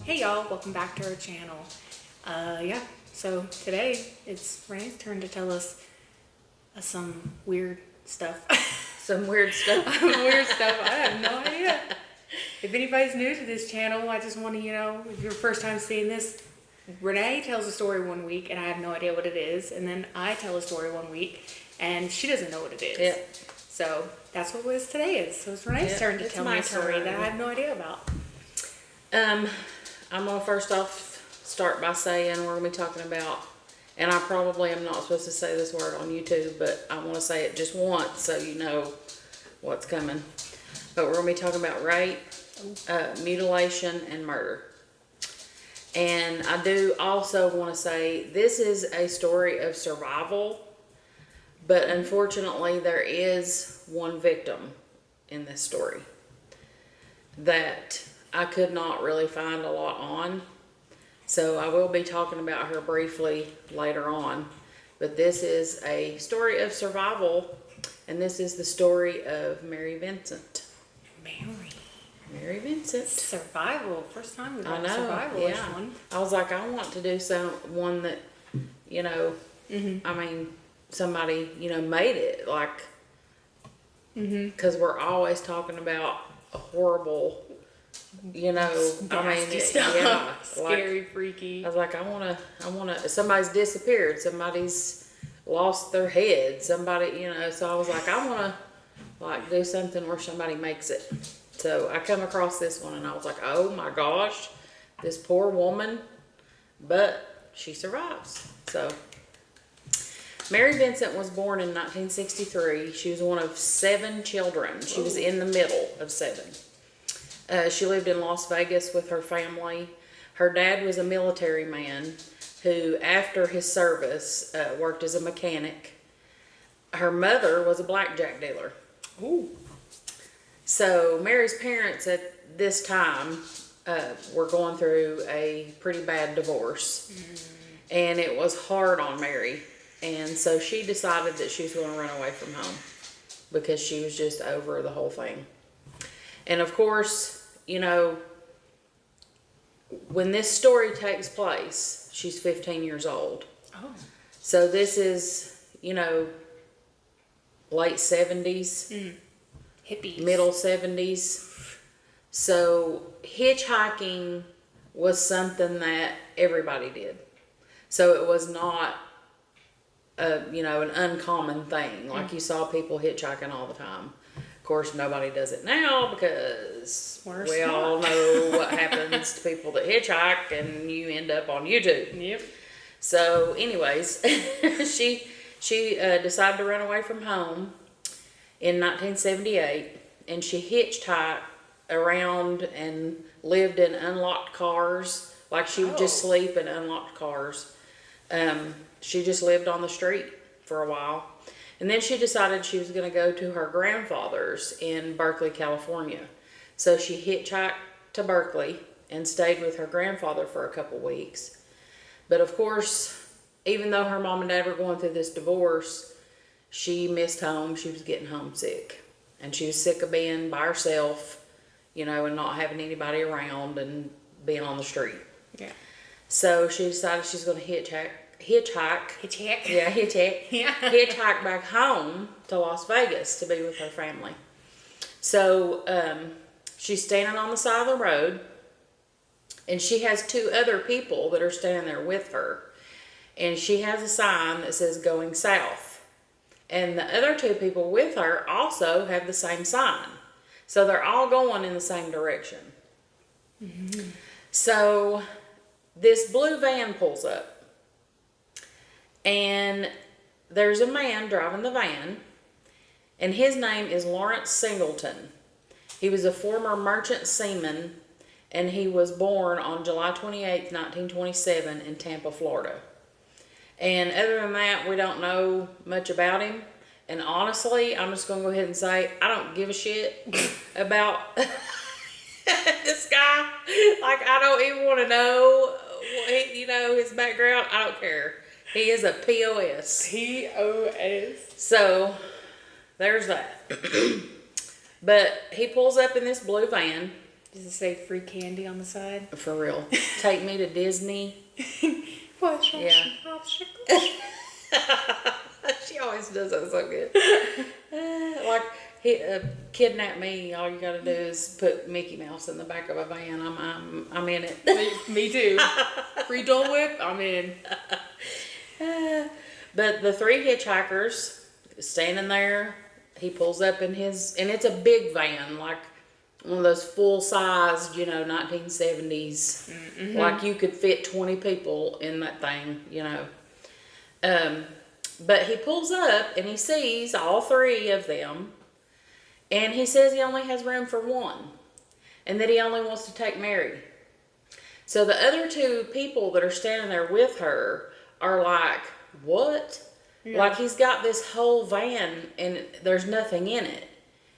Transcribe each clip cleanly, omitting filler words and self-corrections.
Hey y'all, welcome back to our channel. So today it's Renee's turn to tell us some weird stuff. Some weird stuff. Weird stuff, I have no idea. If anybody's new to this channel, I just want to, if you're first time seeing this, Renee tells a story one week and I have no idea what it is. And then I tell a story one week and she doesn't know what it is. Yeah. So that's what today is. So it's Renee's turn to tell me a story that I have no idea about. I'm going to first off start by saying we're going to be talking about, and I probably am not supposed to say this word on YouTube, but I want to say it just once so you know what's coming. But we're going to be talking about rape, mutilation, and murder. And I do also want to say this is a story of survival, but unfortunately there is one victim in this story that I could not really find a lot on. So I will be talking about her briefly later on. But this is a story of survival, and this is the story of Mary Vincent. Mary Vincent. Survival. First time we've I had know, a survival-ish yeah. one. I was like, I want to do one that, I mean, somebody, made it. Like, because we're always talking about horrible, Nasty stuff. Yeah, Scary, freaky. I was like, I wanna, somebody's disappeared, somebody's lost their head, somebody, so I was like, I wanna, do something where somebody makes it. So I come across this one and I was like, oh my gosh, this poor woman, but she survives. So Mary Vincent was born in 1963. She was one of 7 children. She was in the middle of 7. She lived in Las Vegas with her family. Her dad was a military man who, after his service, worked as a mechanic. Her mother was a blackjack dealer. Ooh. So Mary's parents at this time were going through a pretty bad divorce. And it was hard on Mary. And so she decided that she was going to run away from home because she was just over the whole thing. And of course, when this story takes place, she's 15 years old. Oh. So this is, late 70s. Hippies. Middle 70s. So hitchhiking was something that everybody did. So it was not, an uncommon thing. Like you saw people hitchhiking all the time. Of course, nobody does it now because we all know what happens to people that hitchhike and you end up on YouTube. Yep. So anyways, she decided to run away from home in 1978, and she hitchhiked around and lived in unlocked cars. Like she would just sleep in unlocked cars. She just lived on the street for a while. And then she decided she was going to go to her grandfather's in Berkeley, California. So she hitchhiked to Berkeley and stayed with her grandfather for a couple weeks. But of course, even though her mom and dad were going through this divorce, she missed home. She was getting homesick. And she was sick of being by herself, and not having anybody around and being on the street. Yeah. So she decided she's going to hitchhike. Yeah, hitchhike back home to Las Vegas to be with her family. So she's standing on the side of the road, and she has 2 other people that are standing there with her. And she has a sign that says going south. And the other 2 people with her also have the same sign. So they're all going in the same direction. Mm-hmm. So this blue van pulls up. And there's a man driving the van. And his name is Lawrence Singleton. He was a former merchant seaman. And he was born on July 28th, 1927 in Tampa, Florida. And other than that, we don't know much about him. And honestly, I'm just going to go ahead and say, I don't give a shit about this guy. Like, I don't even want to know, his background. I don't care. He is a POS. POS. So, there's that. But he pulls up in this blue van, Does it say free candy on the side? For real. Take me to Disney. What? Yeah. She always does that so good. Like, kidnap me. All you gotta do is put Mickey Mouse in the back of a van. I'm in it. Me too. Free Dole Whip, I'm in. But the three hitchhikers standing there, he pulls up in his, and it's a big van, like one of those full-sized, 1970s. Mm-hmm. Like you could fit 20 people in that thing, But he pulls up and he sees all three of them, and he says he only has room for one, and that he only wants to take Mary. So the other two people that are standing there with her are like, what? Yeah. Like he's got this whole van and there's nothing in it.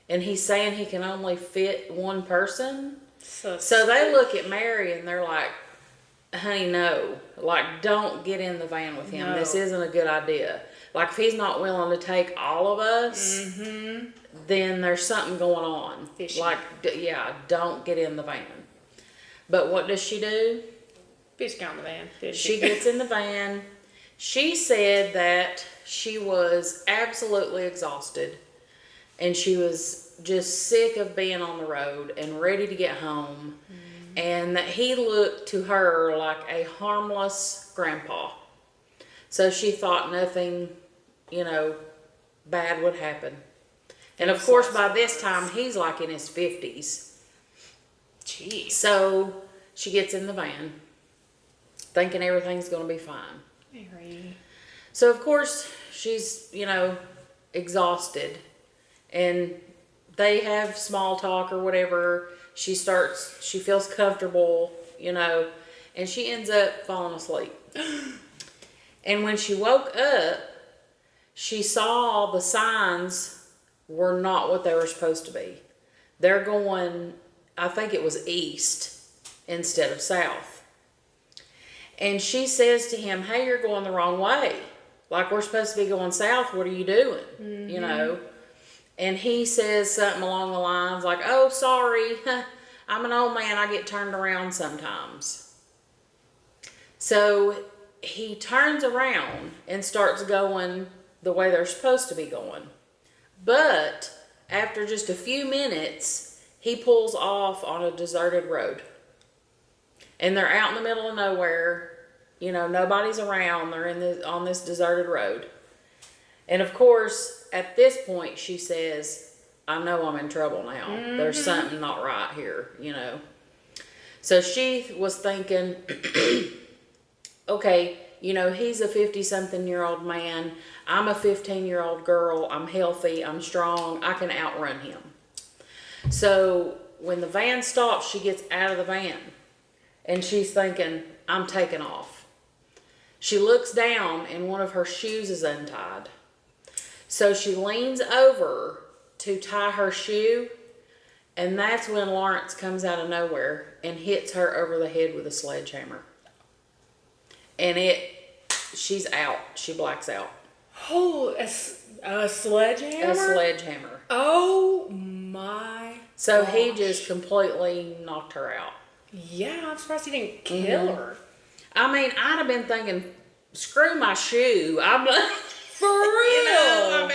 And he's saying he can only fit one person. So they look at Mary and they're like, honey, no. Like, don't get in the van with him. No. This isn't a good idea. Like, if he's not willing to take all of us, then there's something going on. Fishy. Like, don't get in the van. But what does she do? Bitch got in the van. She gets in the van. She said that she was absolutely exhausted. And she was just sick of being on the road and ready to get home. And that he looked to her like a harmless grandpa. So she thought nothing, bad would happen. And of course, by this time, he's like in his 50s. Jeez. So she gets in the van, thinking everything's going to be fine. Mary. So of course, she's, exhausted. And they have small talk or whatever. She feels comfortable, and she ends up falling asleep. And when she woke up, she saw the signs were not what they were supposed to be. They're going, I think it was east instead of south. And she says to him, hey, you're going the wrong way. Like, we're supposed to be going south. What are you doing? Mm-hmm. And he says something along the lines like, oh, sorry, I'm an old man, I get turned around sometimes. So he turns around and starts going the way they're supposed to be going. But after just a few minutes, he pulls off on a deserted road. And they're out in the middle of nowhere, nobody's around, they're on this deserted road. And of course, at this point, she says, I know I'm in trouble now. Mm-hmm. There's something not right here, So she was thinking, okay, he's a 50-something-year-old man. I'm a 15-year-old girl. I'm healthy. I'm strong. I can outrun him. So when the van stops, she gets out of the van. And she's thinking, I'm taking off. She looks down, and one of her shoes is untied. So she leans over to tie her shoe, and that's when Lawrence comes out of nowhere and hits her over the head with a sledgehammer. And she's out. She blacks out. Oh, a sledgehammer? A sledgehammer. Oh my So gosh. He just completely knocked her out. Yeah, I'm surprised he didn't kill her. I mean, I'd have been thinking, screw my shoe. I'm like... For real.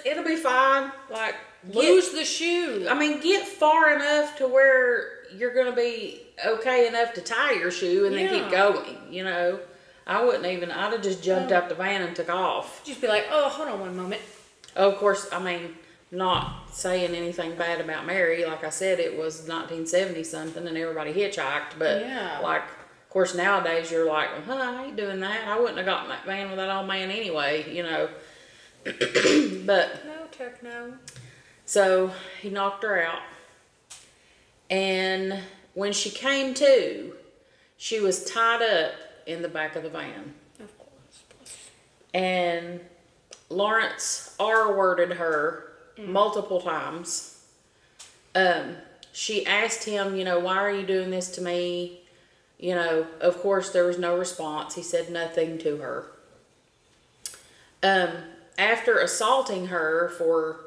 It'll be fine. Like, lose the shoe. Get far enough to where you're going to be okay enough to tie your shoe and then keep going, I wouldn't even, I'd have just jumped out the van and took off. Just be like, oh, hold on one moment. Oh, of course, not saying anything bad about Mary. Like I said, it was 1970 something and everybody hitchhiked. But, of course, nowadays you're like, well, I ain't doing that. I wouldn't have gotten that van with that old man anyway, But no, techno. So he knocked her out. And when she came to, she was tied up in the back of the van. Of course. And Lawrence R-worded her multiple times. She asked him, why are you doing this to me? Of course, there was no response. He said nothing to her. After assaulting her for,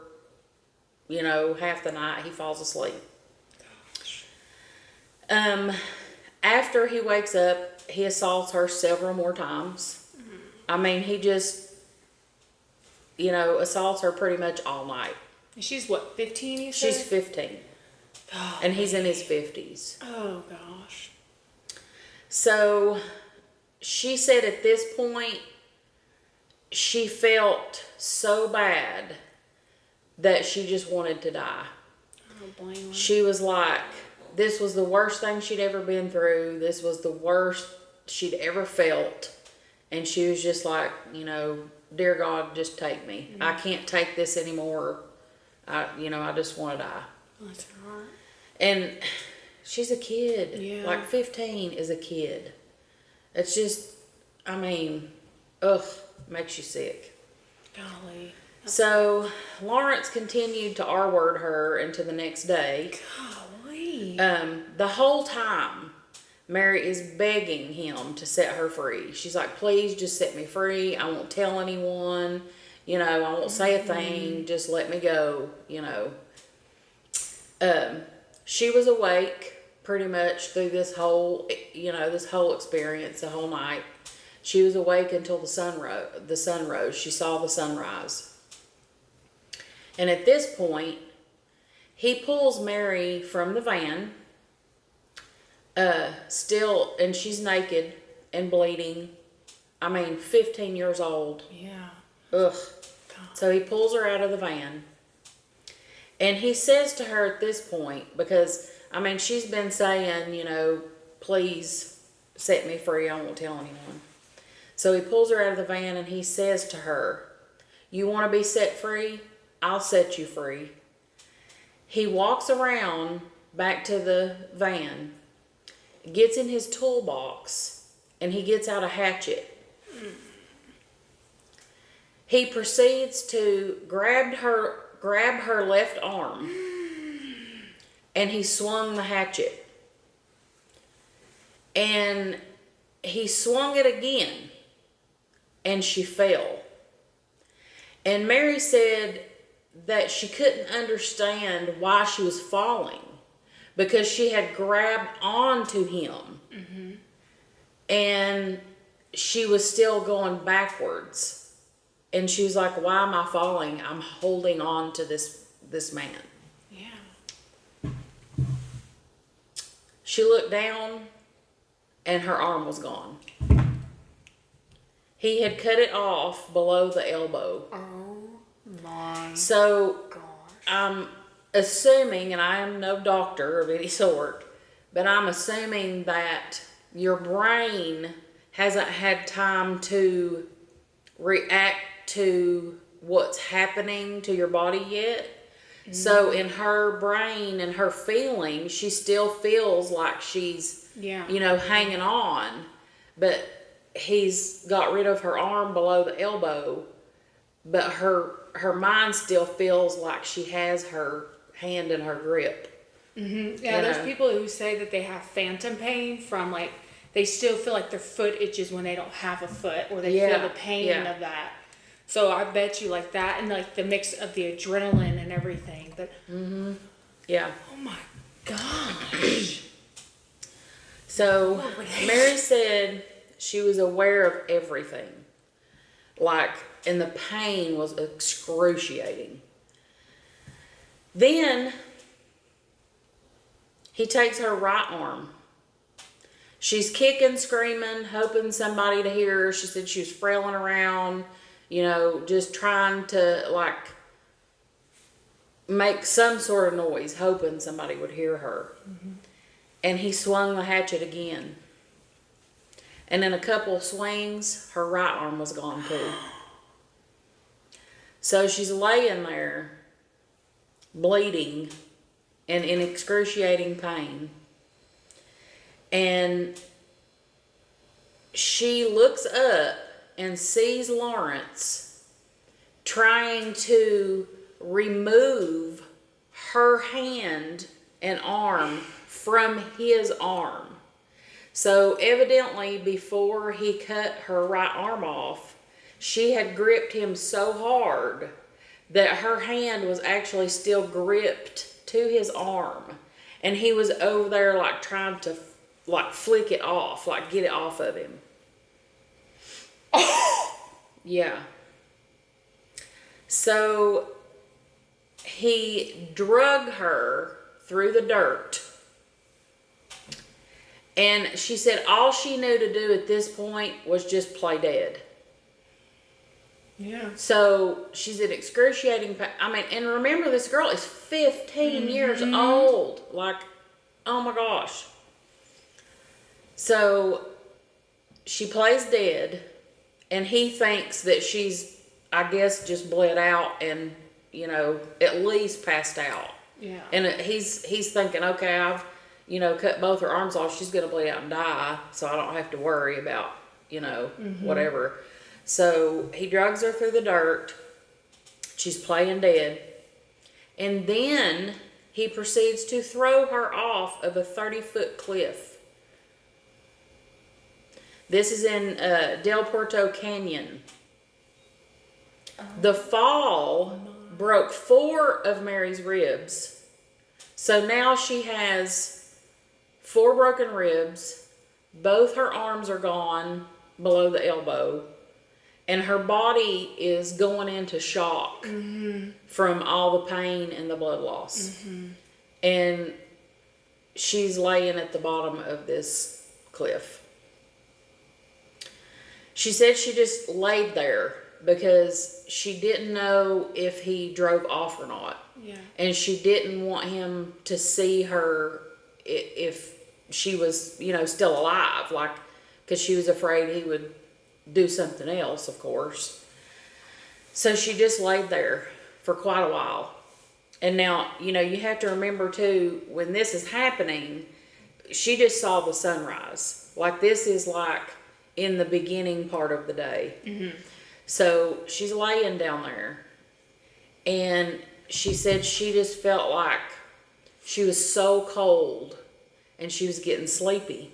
half the night, he falls asleep. After he wakes up, he assaults her several more times. I mean, he just, assaults her pretty much all night. She's what, 15, you said? She's 15. Oh, And he's in his 50s. Oh, gosh. So, she said at this point, she felt so bad that she just wanted to die. I don't blame her. She was like, this was the worst thing she'd ever been through. This was the worst she'd ever felt. And she was just like, dear God, just take me. I can't take this anymore. I just want to die. Bless her heart. And she's a kid. Yeah. Like 15 is a kid. It's just, makes you sick. Golly. So Lawrence continued to R-word her into the next day. Golly. The whole time, Mary is begging him to set her free. She's like, please just set me free. I won't tell anyone. I won't say a thing. Just let me go, She was awake pretty much through this whole experience, the whole night. She was awake until the sun rose. She saw the sunrise. And at this point, he pulls Mary from the van, and she's naked and bleeding. 15 years old. Yeah. Ugh. God. So he pulls her out of the van. And he says to her at this point, because, she's been saying, please set me free. I won't tell anyone. So he pulls her out of the van and he says to her, you want to be set free? I'll set you free. He walks around back to the van, gets in his toolbox, and he gets out a hatchet. He proceeds to grab her left arm, and he swung the hatchet. And he swung it again, and she fell. And Mary said that she couldn't understand why she was falling, because she had grabbed onto him, and she was still going backwards. And she was like, why am I falling? I'm holding on to this man. Yeah. She looked down, and her arm was gone. He had cut it off below the elbow. Oh my So gosh. I'm assuming, and I am no doctor of any sort, but I'm assuming that your brain hasn't had time to react to what's happening to your body yet. So in her brain and her feelings, she still feels like she's, hanging on. But he's got rid of her arm below the elbow, but her mind still feels like she has her hand in her grip. Mm-hmm. Yeah, there's people who say that they have phantom pain from they still feel like their foot itches when they don't have a foot, or they feel the pain of that. So I bet you that, and the mix of the adrenaline and everything. But Yeah. oh my gosh. So Mary said she was aware of everything. And the pain was excruciating. Then he takes her right arm. She's kicking, screaming, hoping somebody to hear her. She said she was frailing around, just trying to make some sort of noise, hoping somebody would hear her. Mm-hmm. And he swung the hatchet again. And in a couple of swings, her right arm was gone too. So she's laying there, bleeding and in excruciating pain. And she looks up and sees Lawrence trying to remove her hand and arm from his arm. So evidently before he cut her right arm off, she had gripped him so hard that her hand was actually still gripped to his arm. And he was over there like trying to like flick it off, like get it off of him. Yeah. So he drug her through the dirt. And she said all she knew to do at this point was just play dead. Yeah. So she's in excruciating pain. I mean, and remember, this girl is 15 years old. Like, oh my gosh. So she plays dead, and he thinks that she's, I guess, just bled out and, you know, at least passed out. Yeah. And he's thinking, okay, I've, you know, cut both her arms off. She's going to bleed out and die, so I don't have to worry about, you know, whatever. So he drugs her through the dirt. She's playing dead. And then he proceeds to throw her off of a 30-foot cliff. This is in Del Puerto Canyon. The fall broke 4 of Mary's ribs. So now she has 4 broken ribs. Both her arms are gone below the elbow. And her body is going into shock from all the pain and the blood loss. And she's laying at the bottom of this cliff. She said she just laid there because she didn't know if he drove off or not. Yeah. And she didn't want him to see her if she was, you know, still alive. Like, because she was afraid he would do something else, of course. So she just laid there for quite a while. And now, you know, you have to remember too, when this is happening, she just saw the sunrise. Like, this is like in the beginning part of the day. So she's laying down there, and she said she just felt like she was so cold, and she was getting sleepy.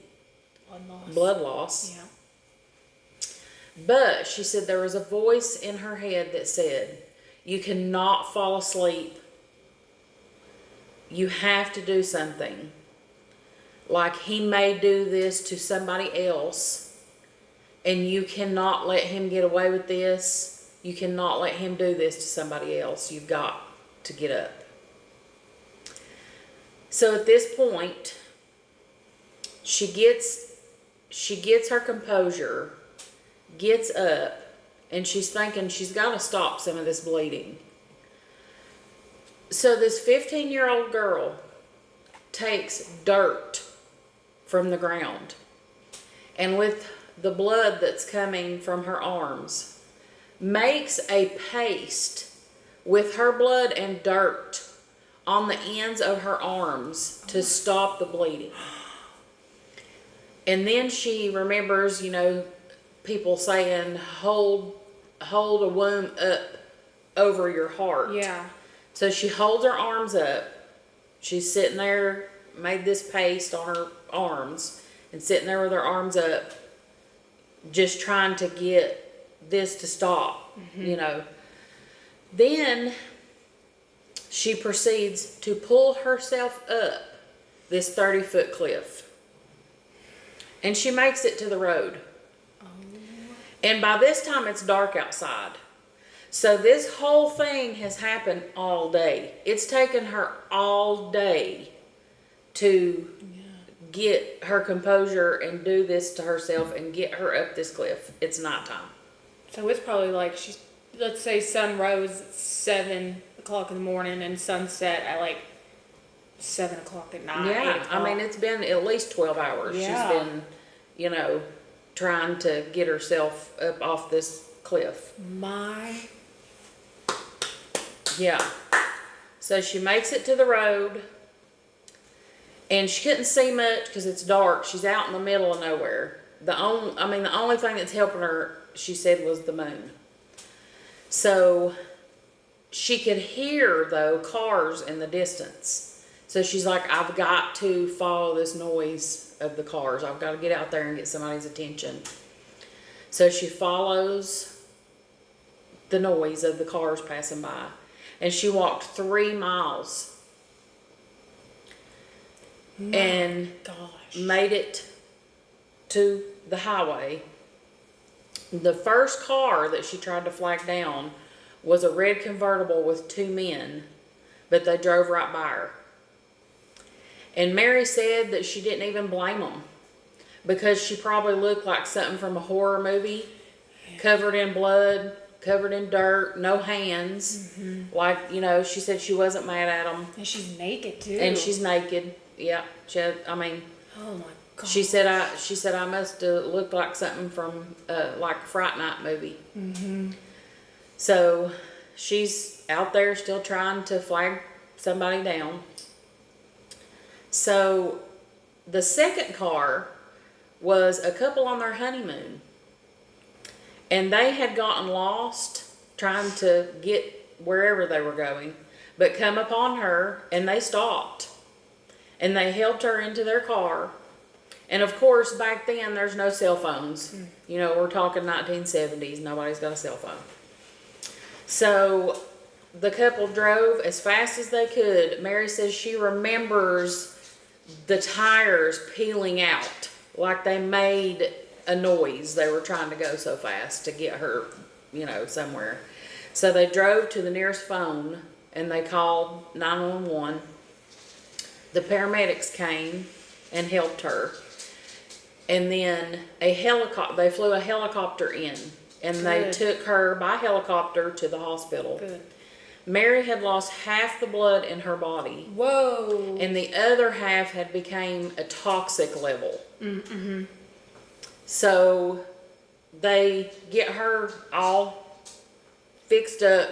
Blood loss. Yeah. But she said there was a voice in her head that said, you cannot fall asleep. You have to do something. Like, he may do this to somebody else, and you cannot let him get away with this. You cannot let him do this to somebody else. You've got to get up. So at this point, she gets her composure, gets up, and she's thinking she's got to stop some of this bleeding. So this 15-year-old girl takes dirt from the ground, and with the blood that's coming from her arms, makes a paste with her blood and dirt on the ends of her arms to stop the bleeding. And then she remembers, you know, people saying, hold a womb up over your heart. Yeah. So she holds her arms up. She's sitting there, made this paste on her arms, and sitting there with her arms up, just trying to get this to stop, you know. Then she proceeds to pull herself up this 30-foot cliff. And she makes it to the road. And by this time, it's dark outside. So this whole thing has happened all day. It's taken her all day to get her composure and do this to herself and get her up this cliff. It's nighttime. So it's probably like let's say sun rose at 7 o'clock in the morning and sunset at like 7 o'clock at night. Yeah, I mean, it's been at least 12 hours. Yeah. She's been, you know, trying to get herself up off this cliff. Yeah. So she makes it to the road, and she couldn't see much because it's dark. She's out in the middle of nowhere. The only thing that's helping her, she said, was the moon. So she could hear, though, cars in the distance. So she's like, I've got to follow this noise of the cars. I've got to get out there and get somebody's attention. So she follows the noise of the cars passing by. And she walked 3 miles. and Gosh. made it to the highway. The first car that she tried to flag down was a red convertible with two men, but they drove right by her. And Mary said that she didn't even blame them because she probably looked like something from a horror movie, covered in blood, covered in dirt, no hands. Like, you know, she said she wasn't mad at them. And she's naked too. And she's naked. Yeah. She had, I mean, oh my God. she said I must have looked like something from like a Fright Night movie. So she's out there still trying to flag somebody down. So the second car was a couple on their honeymoon. And they had gotten lost trying to get wherever they were going, but come upon her and they stopped. And they helped her into their car. And of course, back then, there's no cell phones. You know, we're talking 1970s. Nobody's got a cell phone. So the couple drove as fast as they could. Mary says she remembers the tires peeling out, like they made a noise. They were trying to go so fast to get her, you know, somewhere. So they drove to the nearest phone and they called 911. The paramedics came and helped her. And then they flew a helicopter in and they took her by helicopter to the hospital. Good. Mary had lost half the blood in her body. Whoa. And the other half had became a toxic level. So they get her all fixed up,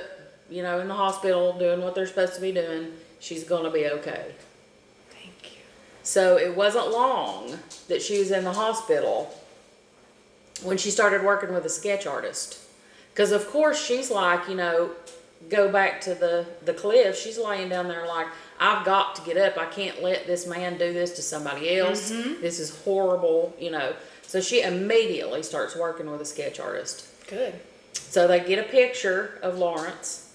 you know, in the hospital, doing what they're supposed to be doing. She's going to be okay. Thank you. So it wasn't long that she was in the hospital when she started working with a sketch artist. Because, of course, she's like, you know, go back to the cliff. She's laying down there like, I've got to get up. I can't let this man do this to somebody else. This is horrible, you know. So she immediately starts working with a sketch artist. Good. So they get a picture of Lawrence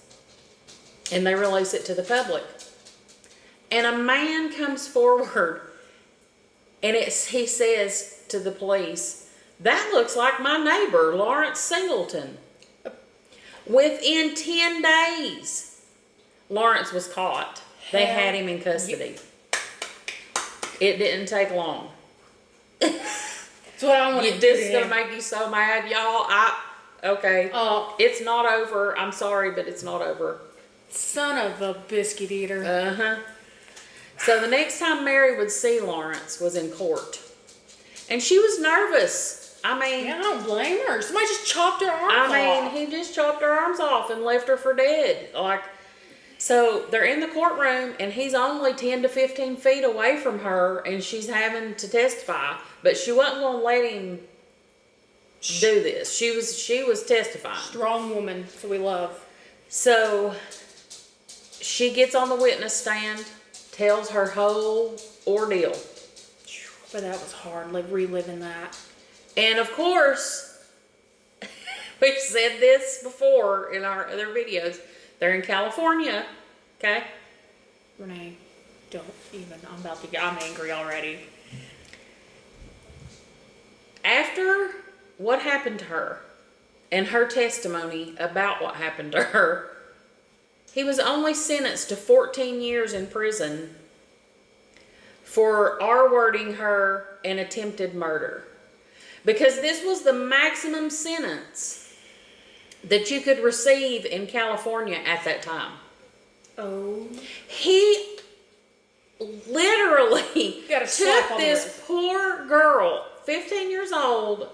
and they release it to the public. And a man comes forward and he says to the police, "That looks like my neighbor, Lawrence Singleton." Within 10 days, Lawrence was caught. They had him in custody. It didn't take long. That's what I want to do. This is gonna make you so mad, y'all. Okay. It's not over. I'm sorry, but it's not over. Son of a biscuit eater. So the next time Mary would see Lawrence was in court, and she was nervous. I mean, Yeah, I don't blame her. Somebody just chopped her arms off. he just chopped her arms off and left her for dead. Like, so they're in the courtroom and he's only 10 to 15 feet away from her and she's having to testify, but she wasn't going to let him do this. She was testifying. Strong woman, so we love. So she gets on the witness stand, tells her whole ordeal. But that was hard, like reliving that. And of course, we've said this before in our other videos. They're in California, okay? Renee, don't even. I'm angry already. After what happened to her and her testimony about what happened to her, he was only sentenced to 14 years in prison for R-wording her and attempted murder. Because this was the maximum sentence that you could receive in California at that time. Oh. He literally took this poor girl, 15 years old,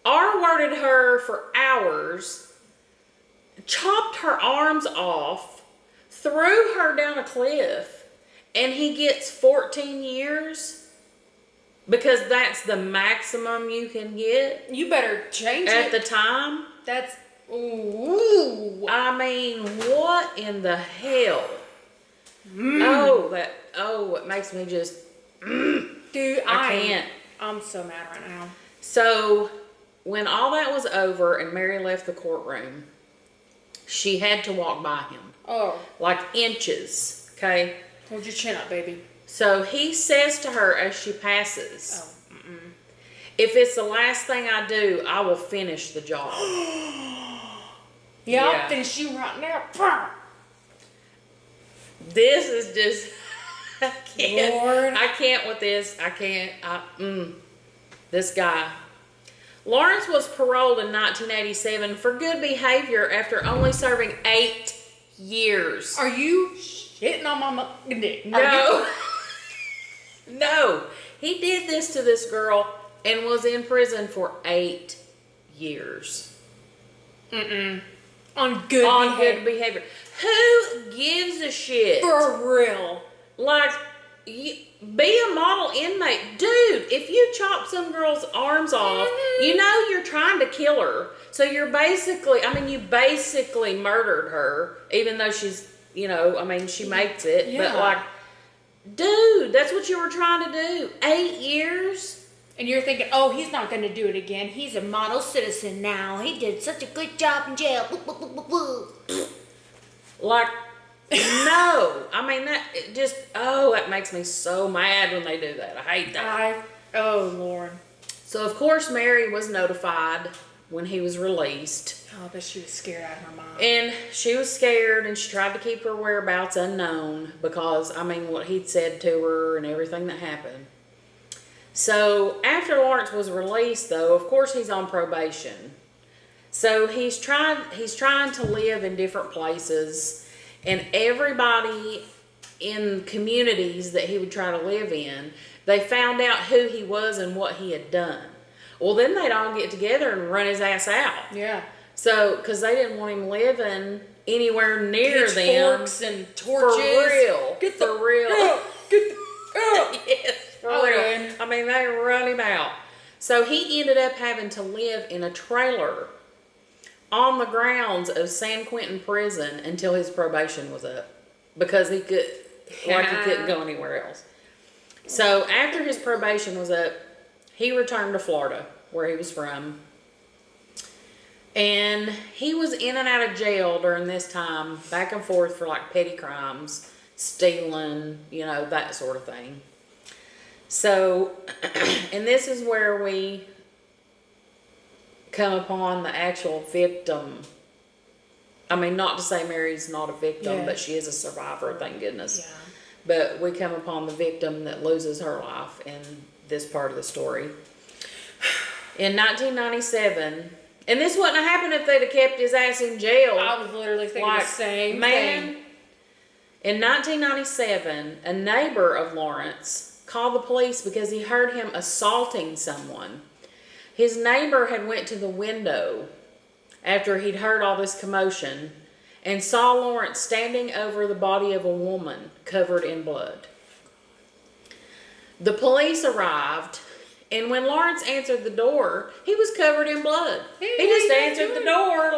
R-worded her for hours, chopped her arms off, threw her down a cliff, and he gets 14 years? Because that's the maximum you can get. You better change at it. the time. That's ooh. I mean, what in the hell? It makes me just Dude, I can't. I'm so mad right now. So when all that was over and Mary left the courtroom, she had to walk by him. Oh. Like inches, okay? Hold your chin up, baby. So he says to her as she passes, Oh, if it's the last thing I do, I will finish the job. Yeah, Yeah. I'll finish you right now. This is just, I can't. Lord. I can't with this. This guy. Lawrence was paroled in 1987 for good behavior after only serving 8 years. Are you shitting on my dick? No. No. He did this to this girl and was in prison for 8 years. On good behavior. Who gives a shit? For real. Like, be a model inmate. Dude, if you chop some girl's arms off, you know you're trying to kill her. So you're basically, you basically murdered her, even though she's, she makes it. Yeah. But like, dude, that's what you were trying to do. 8 years? And you're thinking, oh, he's not going to do it again. He's a model citizen now. He did such a good job in jail. Like, no. That makes me so mad when they do that. I hate that. Oh, Lord. So, of course, Mary was notified when he was released. Oh, but she was scared out of her mind. And she was scared, and she tried to keep her whereabouts unknown because, what he'd said to her and everything that happened. So, after Lawrence was released, though, of course, he's on probation. So, he's trying to live in different places, and everybody in communities that he would try to live in, they found out who he was and what he had done. Well, then they'd all get together and run his ass out. Yeah. So, because they didn't want him living anywhere near them. Pitchforks and torches. For real. Get the real. Get the Yes, for real. Okay. They run him out. So he ended up having to live in a trailer on the grounds of San Quentin Prison until his probation was up. Because he couldn't go anywhere else. So after his probation was up, he returned to Florida, where he was from. And he was in and out of jail during this time, back and forth for like petty crimes, stealing, that sort of thing. So, and this is where we come upon the actual victim. Not to say Mary's not a victim, but she is a survivor, thank goodness. Yeah. But we come upon the victim that loses her life in this part of the story. In 1997, and this wouldn't have happened if they'd have kept his ass in jail. I was literally thinking the same thing. In 1997, a neighbor of Lawrence called the police because he heard him assaulting someone. His neighbor had went to the window after he'd heard all this commotion and saw Lawrence standing over the body of a woman covered in blood. The police arrived, and when Lawrence answered the door, he was covered in blood. He just answered the door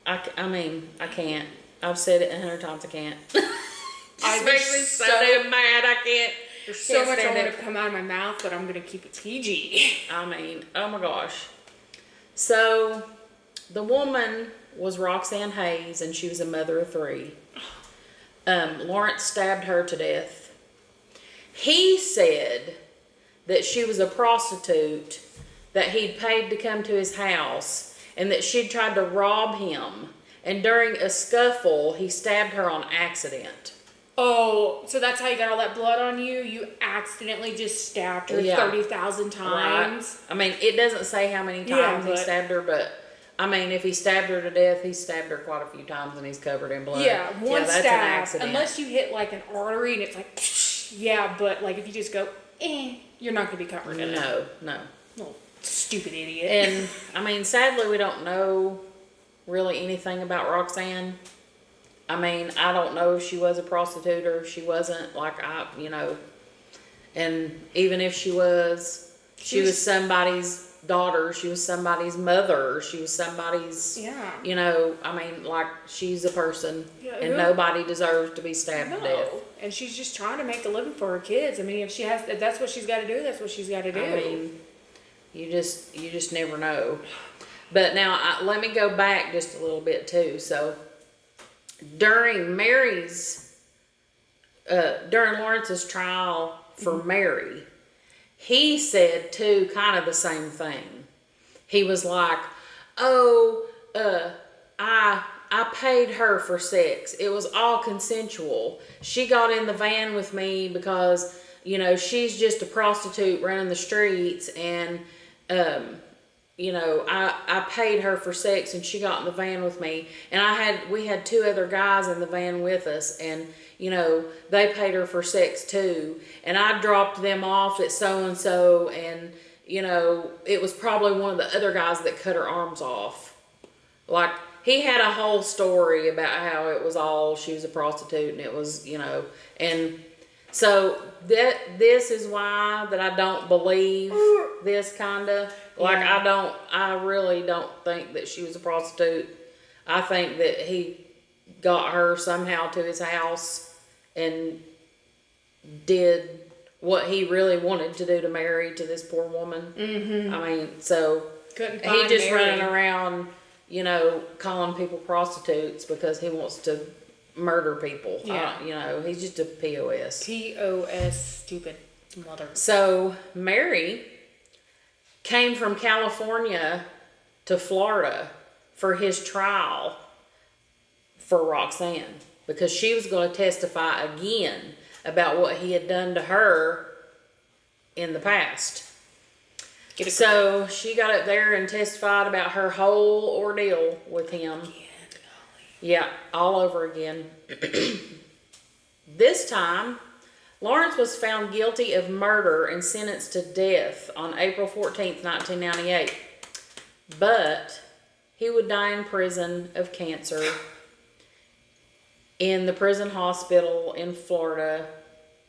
I can't. I've said it 100 times. I can't. It makes me so damn mad. I can't. There's so much I want to come out of my mouth, but I'm going to keep it PG. oh my gosh. So, the woman was Roxanne Hayes, and she was a mother of 3. Lawrence stabbed her to death. He said that she was a prostitute that he'd paid to come to his house, and that she'd tried to rob him. And during a scuffle, he stabbed her on accident. Oh, so that's how you got all that blood on you? You accidentally just stabbed her 30,000 times? Right. It doesn't say how many times he stabbed her, but, if he stabbed her to death, he stabbed her quite a few times and he's covered in blood. Yeah, one that's stab. an accident. Unless you hit like an artery and it's like, but like if you just go, you're not going to be covered in it. No. Little stupid idiot. And, sadly, we don't know really anything about Roxanne. I don't know if she was a prostitute or if she wasn't, and even if she was, she was somebody's daughter, she was somebody's mother, she was somebody's, she's a person, and nobody deserves to be stabbed to death. And she's just trying to make a living for her kids. If that's what she's got to do, that's what she's got to do. You just never know. But now, let me go back just a little bit too. So, during Lawrence's trial for Mary, he said too kind of the same thing. He was like, oh, I paid her for sex. It was all consensual. She got in the van with me because, you know, she's just a prostitute running the streets, and, you know, I paid her for sex and she got in the van with me. And we had 2 other guys in the van with us, and, you know, they paid her for sex too. And I dropped them off at so-and-so, and, you know, it was probably one of the other guys that cut her arms off. Like, he had a whole story about how it was all, she was a prostitute, and it was, you know, and so this is why that I don't believe this kind of, like, Yeah. I really don't think that she was a prostitute. I think that he got her somehow to his house and did what he really wanted to do to Mary, to this poor woman. Mm-hmm. I mean, so Couldn't he find just Mary. running around, you know, calling people prostitutes because he wants to murder people. Yeah. You know, he's just a POS. POS, stupid mother. So Mary came from California to Florida for his trial for Roxanne, because she was going to testify again about what he had done to her in the past. So she got up there and testified about her whole ordeal with him. Yeah, all over again. This time, Lawrence was found guilty of murder and sentenced to death on April 14th, 1998. But he would die in prison of cancer in the prison hospital in Florida,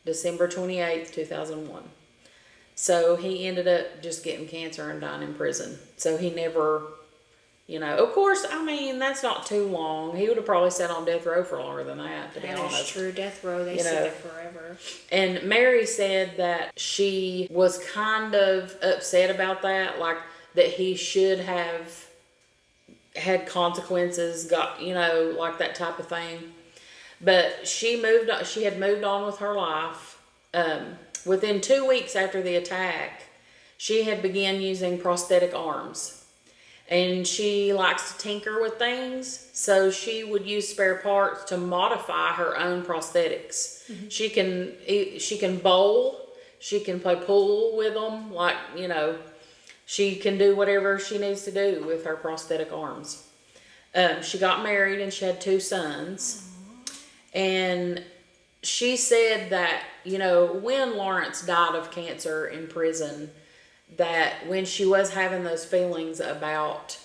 December 28th, 2001. So he ended up just getting cancer and dying in prison. So he never, you know, of course, I mean, that's not too long. He would have probably sat on death row for longer than that, to be That honest. is true. Death row, they You sit know. there forever. And Mary said that she was kind of upset about that, like that he should have had consequences, got, you know, like that type of thing. But she had moved on with her life. Within 2 weeks after the attack, she had begun using prosthetic arms. And she likes to tinker with things, so she would use spare parts to modify her own prosthetics. Mm-hmm. She can bowl, she can play pool with them, like, you know, she can do whatever she needs to do with her prosthetic arms. She got married and she had 2 sons. And she said that, you know, when Lawrence died of cancer in prison, that when she was having those feelings about,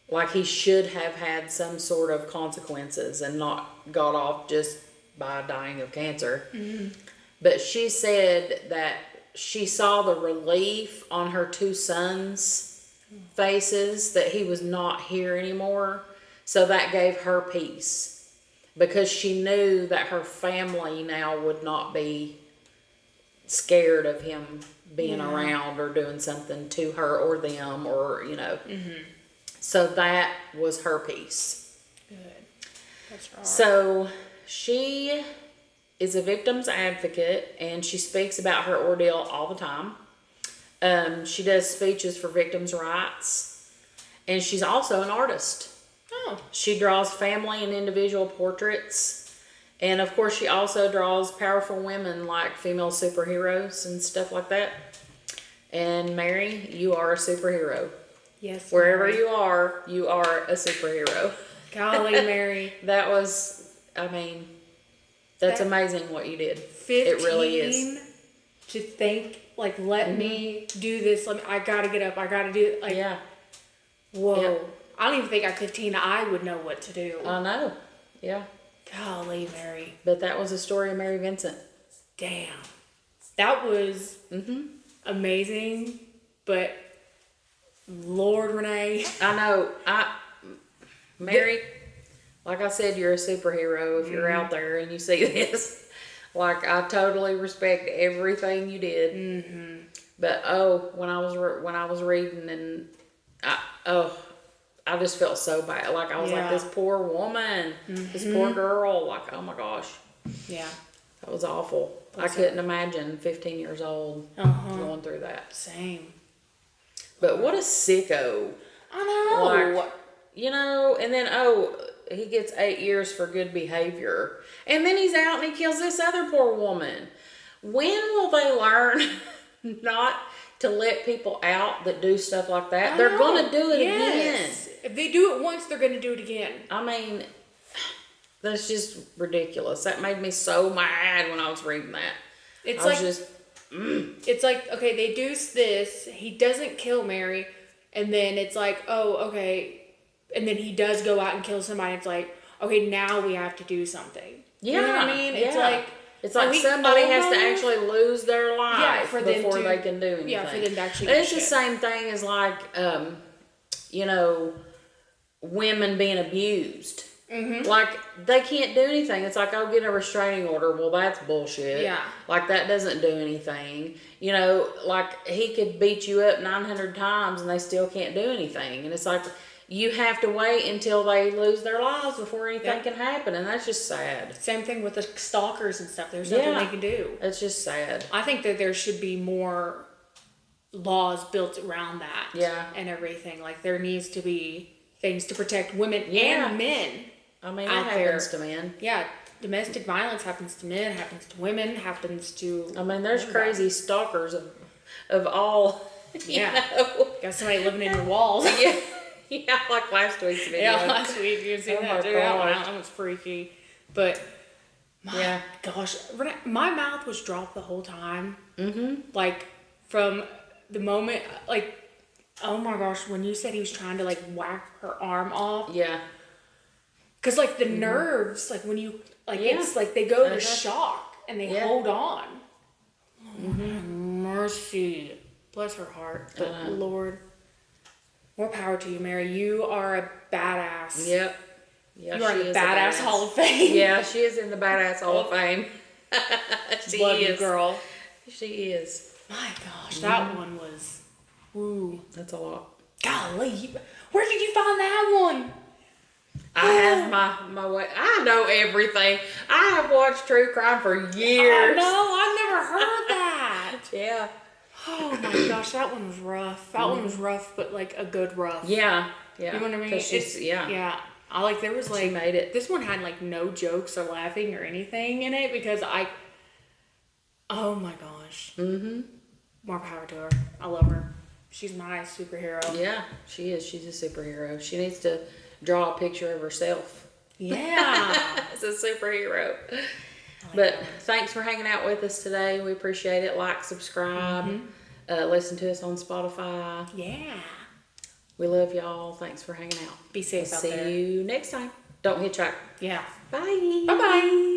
like, he should have had some sort of consequences and not got off just by dying of cancer. Mm-hmm. But she said that she saw the relief on her 2 sons' faces that he was not here anymore. So that gave her peace, because she knew that her family now would not be scared of him being around or doing something to her or them, or, you know. Mm-hmm. So that was her peace. Good. That's right. So she is a victim's advocate, and she speaks about her ordeal all the time. She does speeches for victims' rights, and she's also an artist. Oh. She draws family and individual portraits. And of course, she also draws powerful women like female superheroes and stuff like that. And Mary, you are a superhero. Yes. Wherever Mary. you are a superhero. Golly, Mary. That was, I mean, that's amazing what you did. 15 It really is. to think, like, let me do this. I gotta get up. I gotta do it. Like, Yeah. whoa. Yeah. I don't even think at 15 I would know what to do. I know. Yeah. Golly, Mary. But that was the story of Mary Vincent. Damn. That was amazing, but Lord, Renee. I know. Mary, like I said, you're a superhero if you're out there and you see this. Like, I totally respect everything you did. Mm-hmm. But when I was reading, and I just felt so bad. Like, I was like, this poor woman, this poor girl. Like, oh my gosh. Yeah. That was awful. I couldn't imagine 15 years old going through that. Same. But what a sicko. I know. Like, you know, and then, he gets 8 years for good behavior. And then he's out and he kills this other poor woman. When will they learn not to let people out that do stuff like that? They're going to do it again. If they do it once, they're going to do it again. I mean, that's just ridiculous. That made me so mad when I was reading that. It's like, okay, they do this. He doesn't kill Mary. And then it's like, oh, okay. And then he does go out and kill somebody. It's like, okay, now we have to do something. Yeah. You know what I mean? It's like somebody has to actually lose their life before they can do anything. Yeah, for them to actually do It's the same thing as like, you know, women being abused. Like, they can't do anything. It's like, I'll get a restraining order. Well, that's bullshit. Yeah. Like, that doesn't do anything. You know, like, he could beat you up 900 times and they still can't do anything. And it's like, you have to wait until they lose their lives before anything can happen. And that's just sad. Same thing with the stalkers and stuff. There's nothing they can do. It's just sad. I think that there should be more laws built around that. Yeah. And everything. Like, there needs to be things to protect women and men. I mean, it happens to men. Yeah, domestic violence happens to men, happens to women, happens to... I mean, there's crazy stalkers of all, you know. Got somebody living in your walls. Yeah, like last week's video. Yeah, last week you see that too. That was freaky. But, my gosh, Renee, my mouth was dropped the whole time. Like, from the moment, like, oh my gosh, when you said he was trying to, like, whack her arm off. Yeah. Because, like, the nerves, like, when you, like, it's like they go to shock and they hold on. Oh, mercy. Bless her heart. But, Lord, more power to you, Mary. You are a badass. Yep. Yeah, you are in the badass Hall of Fame. Yeah, she is in the badass Hall of Fame. She Love is. You, girl. She is. My gosh, that one was, woo. That's a lot. Golly, where did you find that one? I have my way. I know everything. I have watched true crime for years. Oh, no, I've never heard that. Yeah. Oh my gosh, that one was rough. That one was rough, but like a good rough. Yeah. Yeah. You know what I mean? Yeah. I like, there was like, she made it. This one had like no jokes or laughing or anything in it because oh my gosh. More power to her. I love her. She's my superhero. Yeah, she is. She's a superhero. She needs to draw a picture of herself. Yeah. As a superhero. But thanks for hanging out with us today. We appreciate it. Like, subscribe, listen to us on Spotify. Yeah. We love y'all. Thanks for hanging out. Be safe out there. See you next time. Don't hitchhike. Yeah. Bye. Bye-bye.